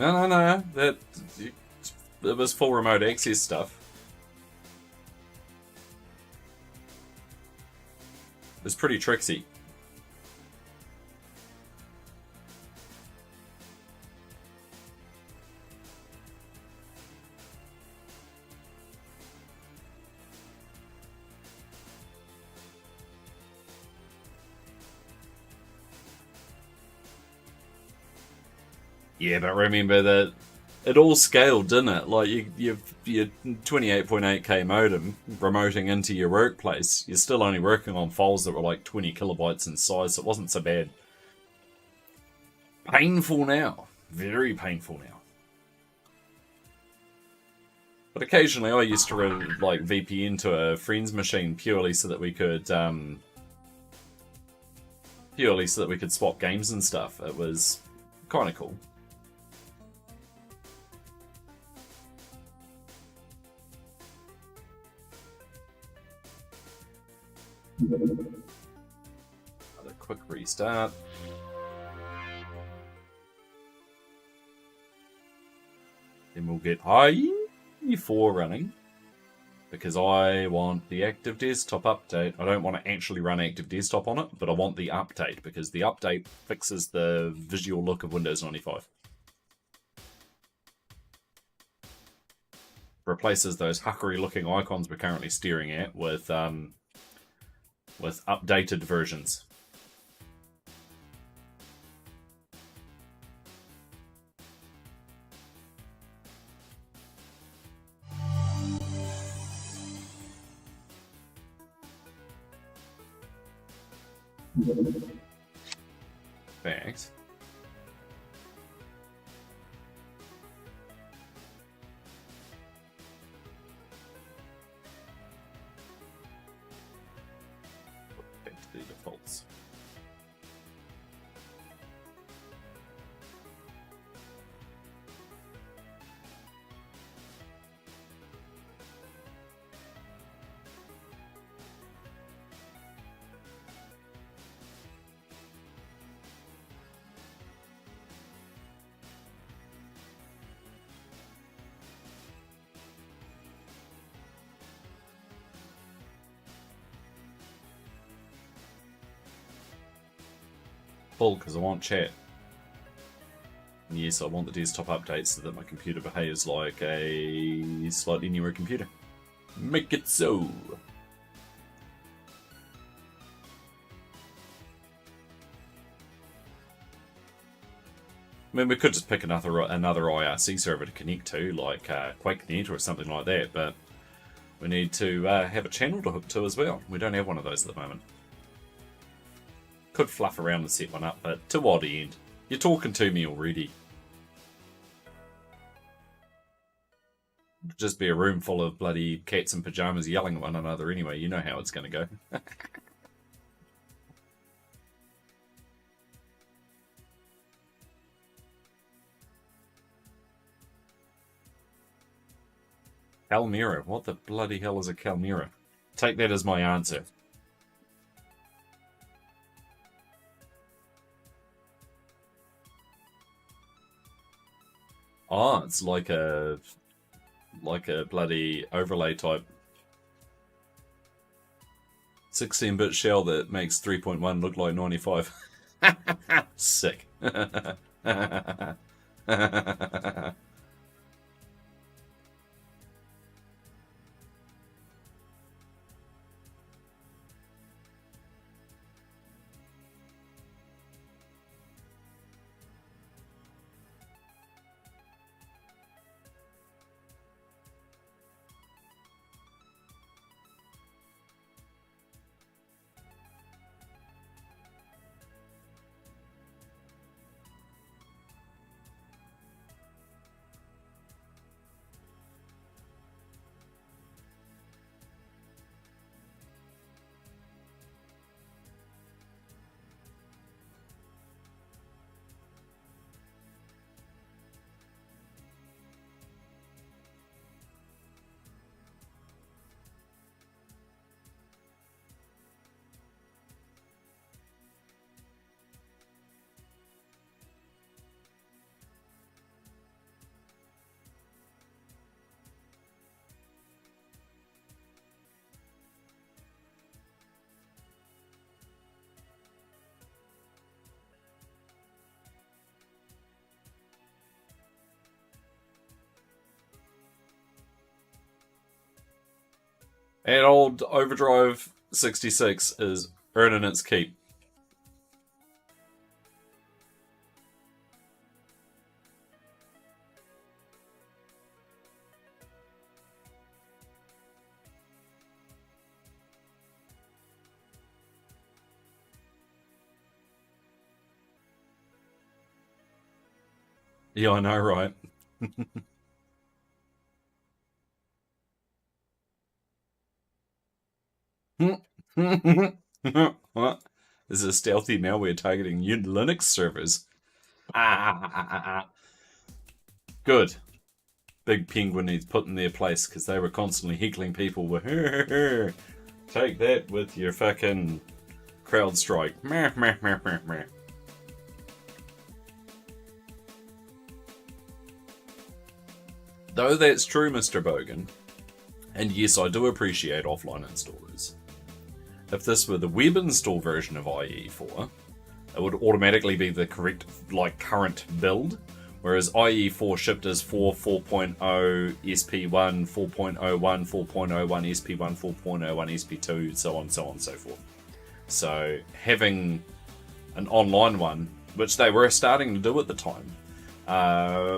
No. It was full remote access stuff. It was pretty tricksy. Yeah, but remember that it all scaled, didn't it? Like your 28.8K modem remoting into your workplace, you're still only working on files that were like 20 kilobytes in size, so it wasn't so bad. Painful now. Very painful now. But occasionally I used to like VPN to a friend's machine purely so that we could swap games and stuff. It was kind of cool. Another quick restart. Then we'll get i4 running. Because I want the active desktop update. I don't want to actually run active desktop on it, but I want the update, because the update fixes the visual look of Windows 95. Replaces those huckery looking icons we're currently staring at with updated versions. Fact. Back to the defaults. Full, because I want chat. And yes, I want the desktop update so that my computer behaves like a slightly newer computer. Make it so. I mean, we could just pick another IRC server to connect to, like QuakeNet or something like that, but we need to have a channel to hook to as well. We don't have one of those at the moment. Could fluff around and set one up, but to what end? You're talking to me already. It'd just be a room full of bloody cats in pajamas yelling at one another anyway. You know how it's going to go. Calmira. What the bloody hell is a Calmira? Take that as my answer. Oh, it's like a bloody overlay type 16-bit shell that makes 3.1 look like 95. Sick. And old Overdrive 66 is earning its keep. Yeah, I know, right? What? This is a stealthy malware targeting Linux servers. Good. Big Penguin needs put in their place because they were constantly heckling people with take that with your fucking crowd strike. Though that's true, Mr. Bogan, and yes, I do appreciate offline installers. If this were the web install version of IE4, it would automatically be the correct, current build. Whereas IE4 shipped as 4.0 SP1, 4.01, 4.01 SP1, 4.01 SP2, so on, so on, so forth. So having an online one, which they were starting to do at the time,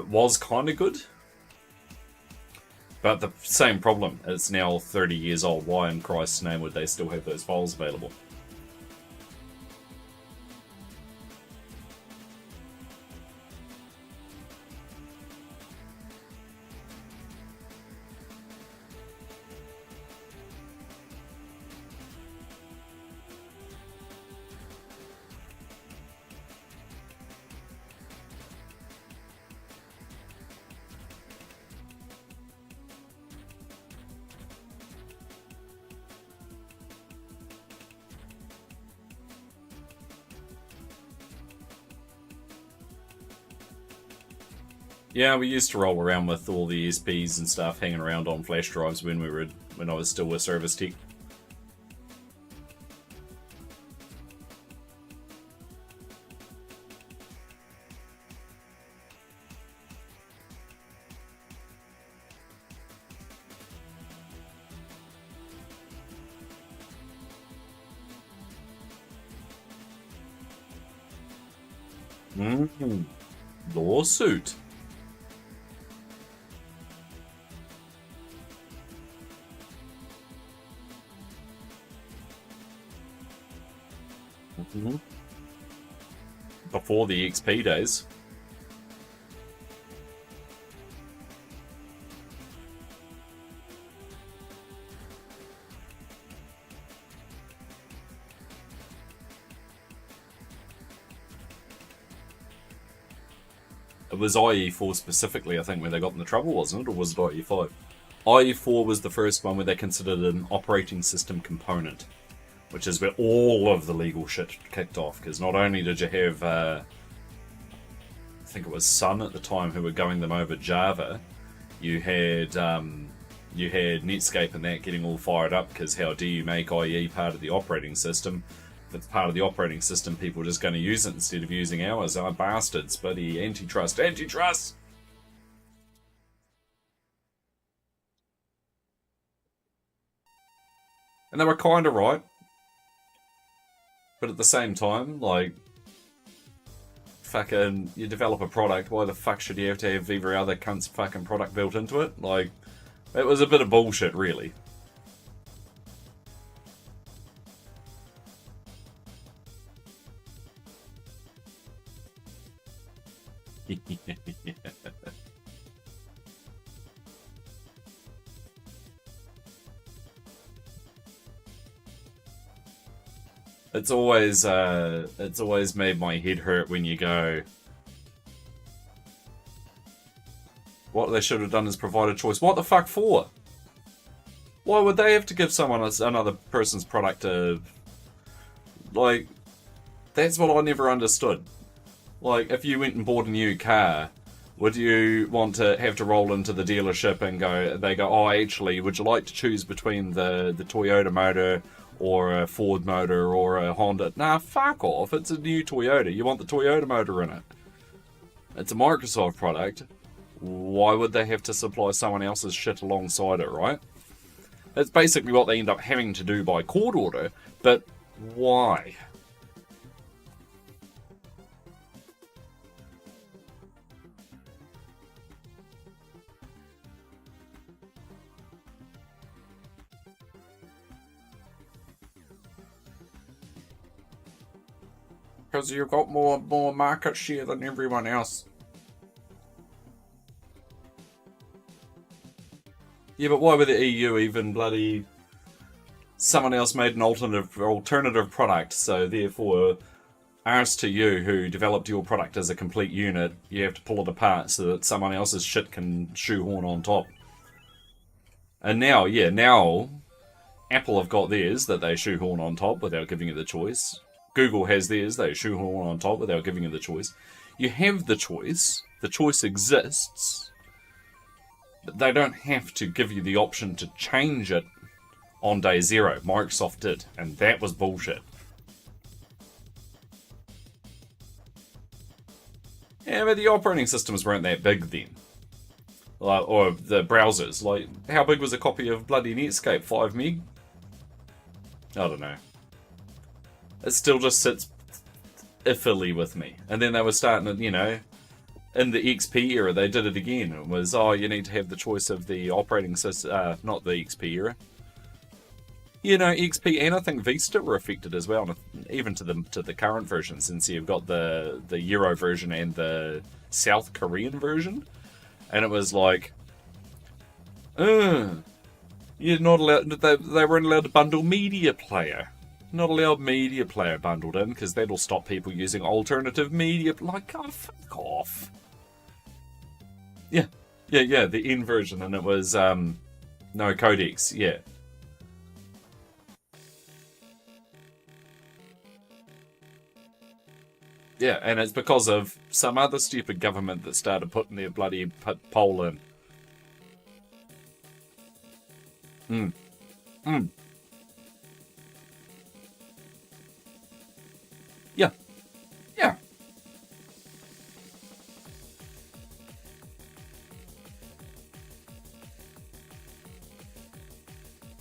was kind of good. But the same problem, it's now 30 years old. Why in Christ's name would they still have those files available? Yeah, we used to roll around with all the ESPs and stuff hanging around on flash drives when I was still with service tech. Lawsuit. Before the XP days. It was IE4 specifically, I think, where they got in the trouble, wasn't it? Or was it IE5? IE4 was the first one where they considered it an operating system component, which is where all of the legal shit kicked off. Because not only did you have, I think it was Sun at the time who were going them over Java, you had Netscape and that getting all fired up because how do you make IE part of the operating system? If it's part of the operating system, people are just going to use it instead of using ours. Oh, bastards, bloody antitrust. And they were kind of right. But at the same time, fucking, you develop a product, why the fuck should you have to have every other cunt's fucking product built into it? It was a bit of bullshit, really. It's always made my head hurt when you go, what they should have done is provide a choice. What the fuck for? Why would they have to give someone another person's product to... that's what I never understood. If you went and bought a new car, would you want to have to roll into the dealership and they go, oh, actually, would you like to choose between the Toyota motor or a Ford motor or a Honda? Nah, fuck off. It's a new Toyota. You want the Toyota motor in it. It's a Microsoft product. Why would they have to supply someone else's shit alongside it, right? It's basically what they end up having to do by court order, but why? Because you've got more market share than everyone else. Yeah, but why would the EU even bloody... Someone else made an alternative product, so therefore ours to you, who developed your product as a complete unit, you have to pull it apart so that someone else's shit can shoehorn on top. And now, now Apple have got theirs that they shoehorn on top without giving you the choice. Google has theirs, they shoehorn on top without giving you the choice. You have the choice exists, but they don't have to give you the option to change it on day zero. Microsoft did, and that was bullshit. Yeah, but the operating systems weren't that big then. Or the browsers. Like, how big was a copy of bloody Netscape? 5 meg? I don't know. It still just sits iffily with me. And then they were starting to, in the XP era, they did it again. It was, you need to have the choice of the operating system, not the XP era. XP and I think Vista were affected as well, even to the current version, since you've got the Euro version and the South Korean version. And it was like, you're not allowed, they weren't allowed to bundle media player. Not allowed media player bundled in, because that'll stop people using alternative media. Like, oh, fuck off. Yeah, the N version, and it was, no, codecs, yeah. Yeah, and it's because of some other stupid government that started putting their bloody poll in. Yeah.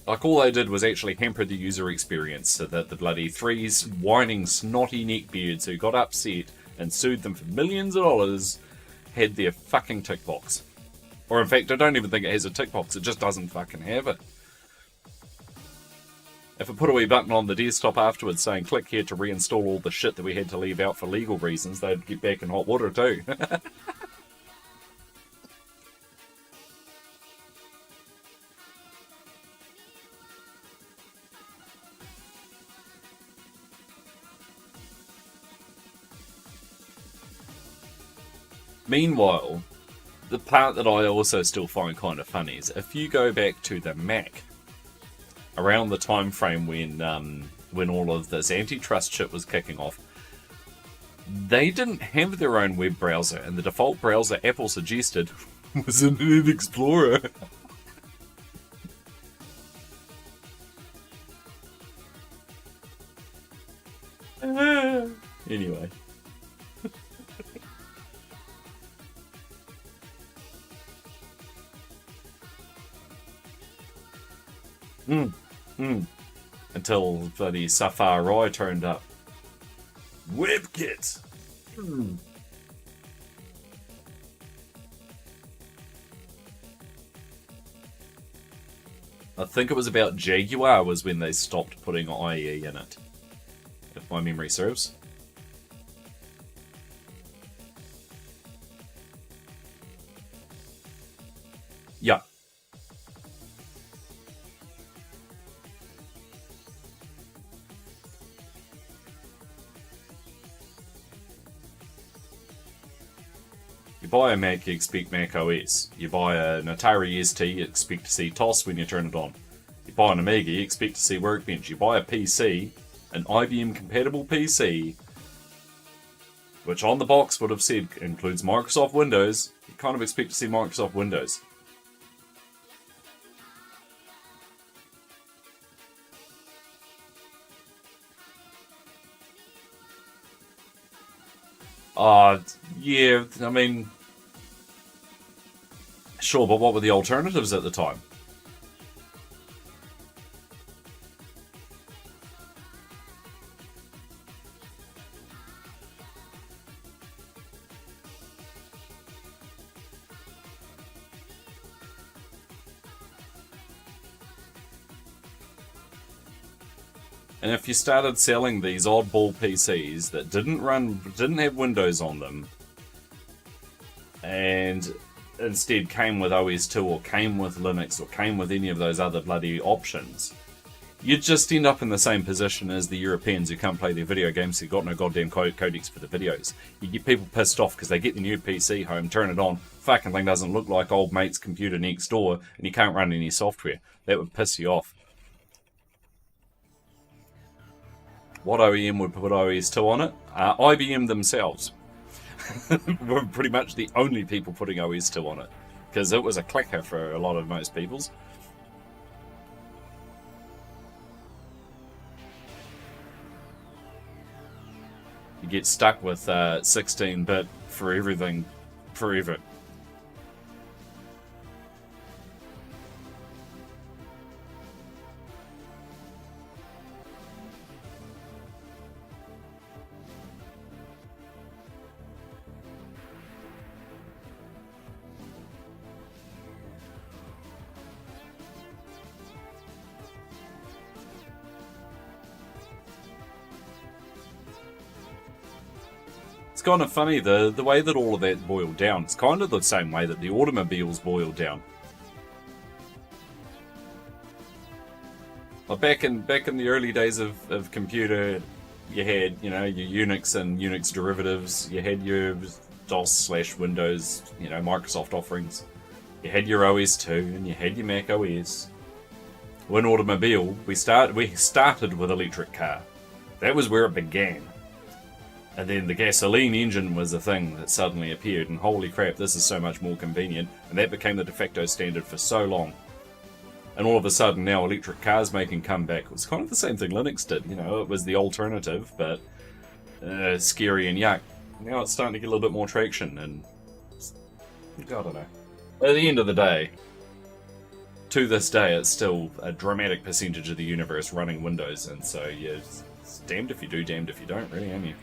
Like, all they did was actually hamper the user experience so that the bloody three whining, snotty neckbeards who got upset and sued them for millions of dollars had their fucking tick box. Or in fact, I don't even think it has a tick box, it just doesn't fucking have it. If I put a wee button on the desktop afterwards saying click here to reinstall all the shit that we had to leave out for legal reasons, they'd get back in hot water too. Meanwhile, the part that I also still find kind of funny is if you go back to the Mac, around the time frame when all of this antitrust shit was kicking off, they didn't have their own web browser, and the default browser Apple suggested was Internet Explorer. Anyway. Until bloody Safari turned up. WebKit! I think it was about Jaguar was when they stopped putting IE in it, if my memory serves. Yeah. You buy a Mac, you expect Mac OS. You buy an Atari ST, you expect to see TOS when you turn it on. You buy an Amiga, you expect to see Workbench. You buy a PC, an IBM compatible PC, which on the box would have said includes Microsoft Windows. You kind of expect to see Microsoft Windows. Yeah, I mean, sure, but what were the alternatives at the time? And if you started selling these oddball PCs that didn't have Windows on them, and instead came with OS2 or came with Linux or came with any of those other bloody options, you'd just end up in the same position as the Europeans who can't play their video games, who've got no goddamn codecs for the videos. You get people pissed off because they get the new PC home, turn it on, fucking thing doesn't look like old mate's computer next door, and you can't run any software. That would piss you off. What OEM would put OS2 on it? IBM themselves. We're pretty much the only people putting OS2 on it, because it was a clicker for a lot of most people's. You get stuck with 16-bit for everything forever. It's kind of funny, the way that all of that boiled down. It's kind of the same way that the automobiles boiled down. Like back in the early days of computer, you had, you know, your Unix and Unix derivatives. You had your DOS/Windows, you know, Microsoft offerings. You had your OS2 and you had your Mac OS. Well, in automobile, we started with electric car. That was where it began. And then the gasoline engine was a thing that suddenly appeared, and holy crap, this is so much more convenient. And that became the de facto standard for so long. And all of a sudden, now electric cars making comeback. It was kind of the same thing Linux did. You know, it was the alternative, but scary and yuck. Now it's starting to get a little bit more traction, and I don't know. At the end of the day, to this day, it's still a dramatic percentage of the universe running Windows, and so yeah, it's damned if you do, damned if you don't, really, ain't you?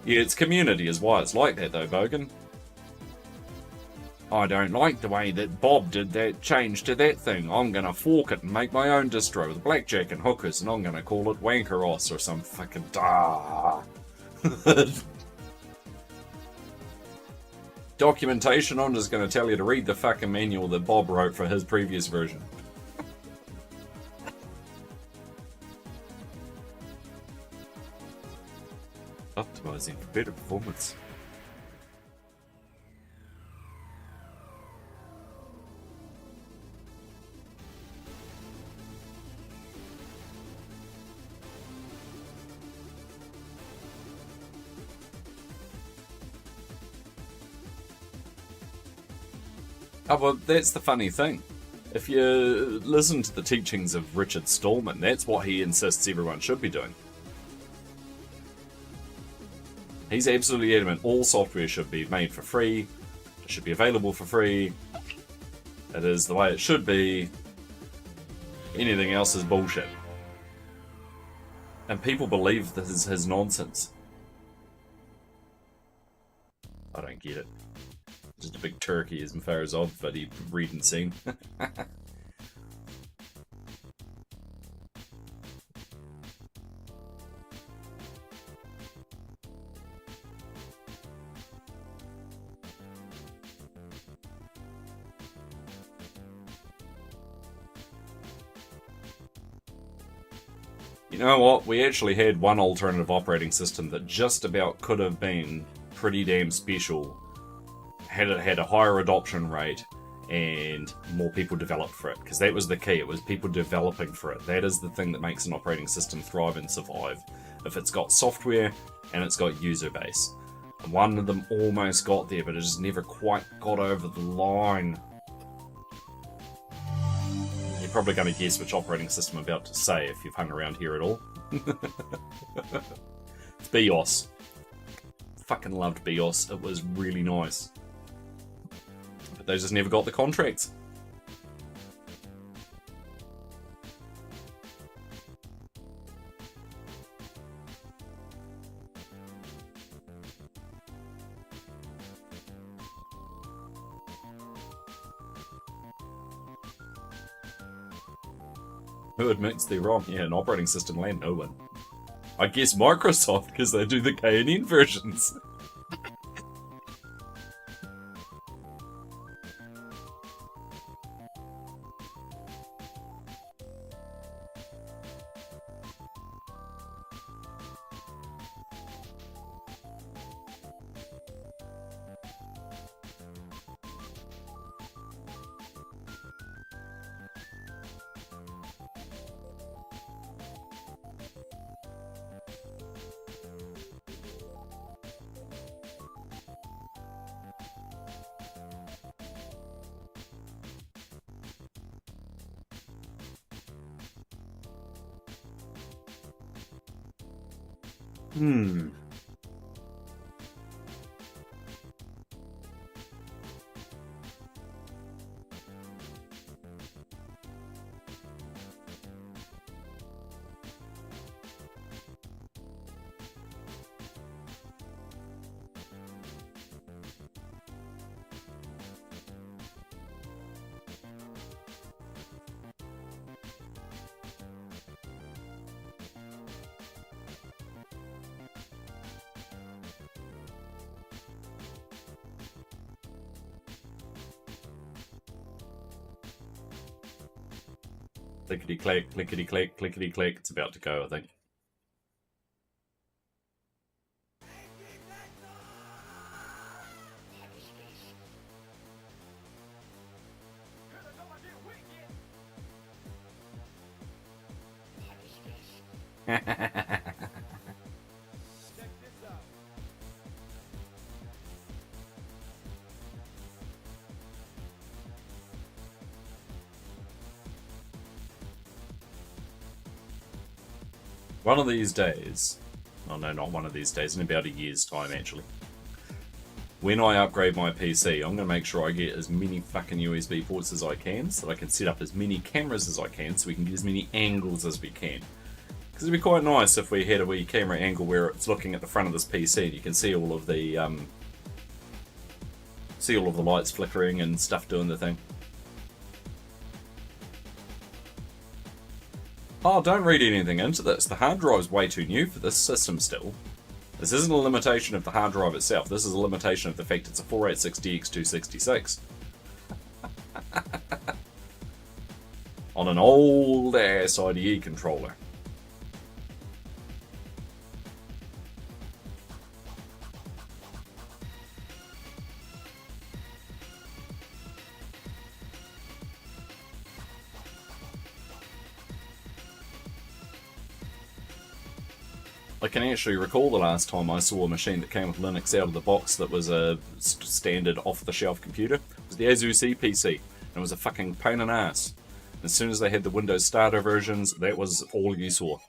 Yeah, it's community is why it's like that, though, Bogan. I don't like the way that Bob did that change to that thing. I'm gonna fork it and make my own distro with blackjack and hookers, and I'm gonna call it Wankeros or some fucking documentation. I'm just gonna tell you to read the fucking manual that Bob wrote for his previous version. Optimizing for better performance. Oh, well, that's the funny thing. If you listen to the teachings of Richard Stallman, that's what he insists everyone should be doing. He's absolutely adamant all software should be made for free, it should be available for free, it is the way it should be, anything else is bullshit. And people believe this is his nonsense. I don't get it. Just a big turkey as far as I've bloody read and seen. You know what? We actually had one alternative operating system that just about could have been pretty damn special had it had a higher adoption rate and more people developed for it, because that was the key. It was people developing for it. That is the thing that makes an operating system thrive and survive. If it's got software and it's got user base. And one of them almost got there, but it just never quite got over the line. You're probably going to guess which operating system I'm about to say if you've hung around here at all. It's BIOS. Fucking loved BIOS. It was really nice. But they just never got the contracts. Who admits they're wrong? Yeah, an operating system land, no one. I guess Microsoft, because they do the KNN versions. Hmm. Clickety click, clickety click, clickety click. It's about to go, I think. One of these days, oh no, not one of these days, in about a year's time actually, when I upgrade my PC, I'm going to make sure I get as many fucking USB ports as I can, so that I can set up as many cameras as I can, so we can get as many angles as we can. Because it'd be quite nice if we had a wee camera angle where it's looking at the front of this PC and you can see all of the lights flickering and stuff doing the thing. Oh, don't read anything into this. The hard drive's way too new for this system still. This isn't a limitation of the hard drive itself. This is a limitation of the fact it's a 486DX266. On an old-ass IDE controller. I can actually recall the last time I saw a machine that came with Linux out of the box that was a standard off-the-shelf computer. It was the Azusa PC, and it was a fucking pain in the ass. As soon as they had the Windows Starter versions, that was all you saw.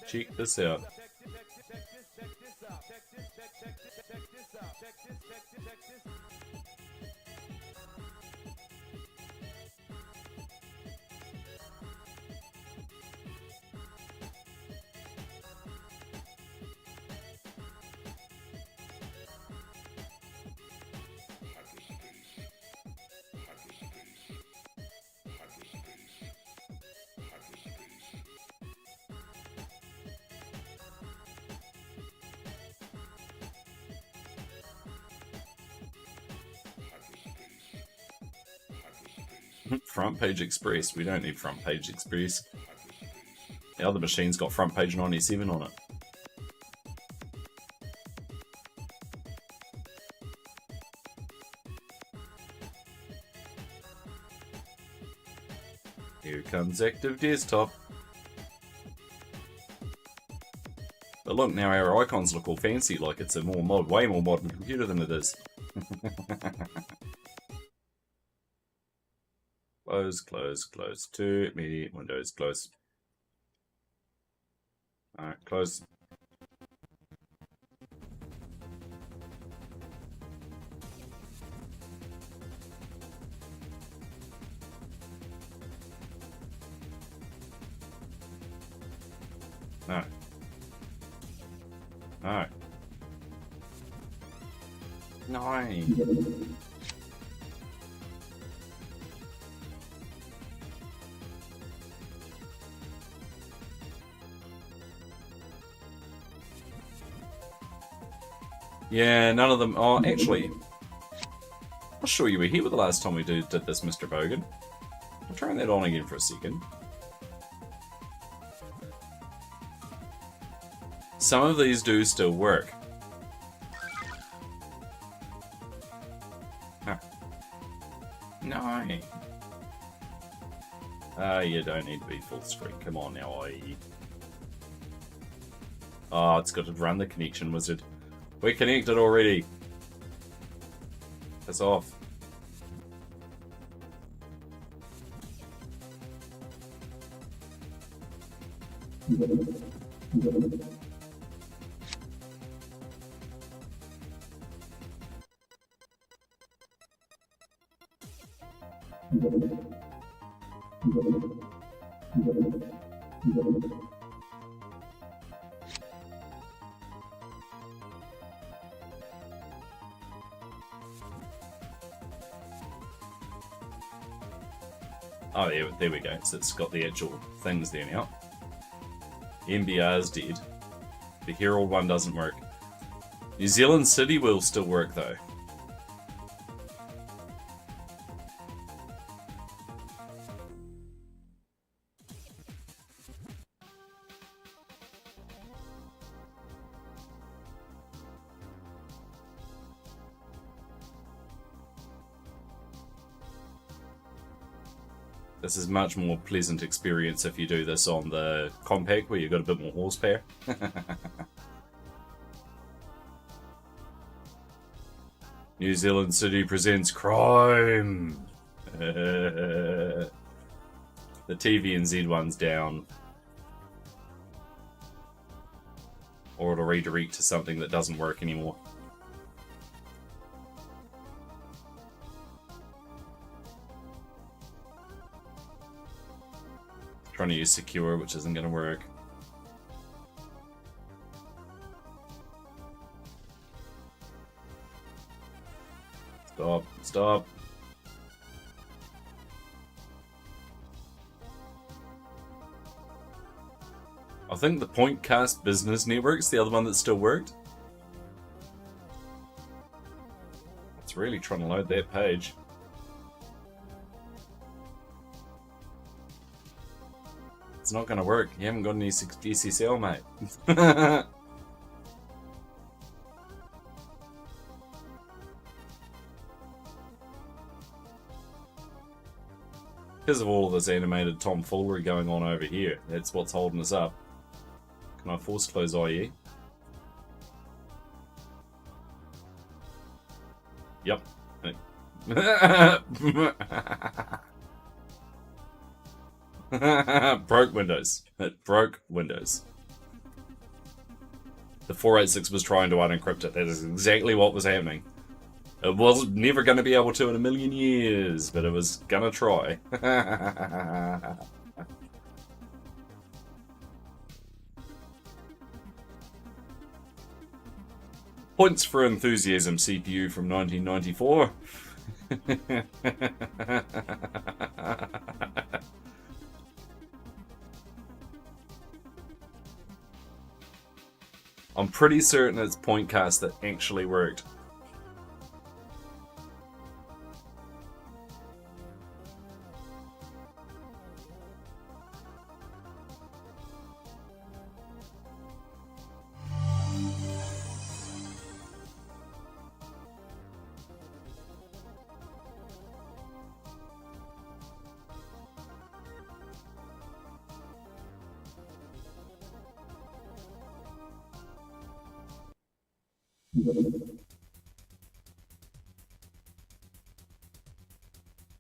Check this out. Front Page Express. We don't need Front Page Express. The other machine's got Front Page 97 on it. Here comes Active Desktop. But look, now our icons look all fancy, like it's a way more modern computer than it is. Close, close, close. Too many windows. Close. Alright, close. No. No. No. Yeah, none of them. Oh, actually, I'm sure you were here the last time we did this, Mr. Bogan. I'll turn that on again for a second. Some of these do still work. Huh. No. You don't need to be full screen. Come on now, IE. Oh, it's got to run the connection wizard. We're connected already. Piss off. Oh, there we go. So it's got the actual things there now. MBR is dead. The Herald one doesn't work. New Zealand City will still work though. This is much more pleasant experience if you do this on the compact where you've got a bit more horsepower. New Zealand City presents crime. The TVNZ one's down. Or it'll redirect to something that doesn't work anymore. Trying to use secure, which isn't going to work. Stop, stop. I think the Pointcast Business Network's the other one that still worked. It's really trying to load that page. It's not going to work. You haven't got any GCSL, mate. Because of all of this animated tomfoolery going on over here, that's what's holding us up. Can I force close IE? Yep. Broke Windows. It broke Windows. The 486 was trying to unencrypt it. That is exactly what was happening. It was never going to be able to in a million years, but it was going to try. Points for enthusiasm, CPU from 1994. I'm pretty certain it's Pointcast that actually worked.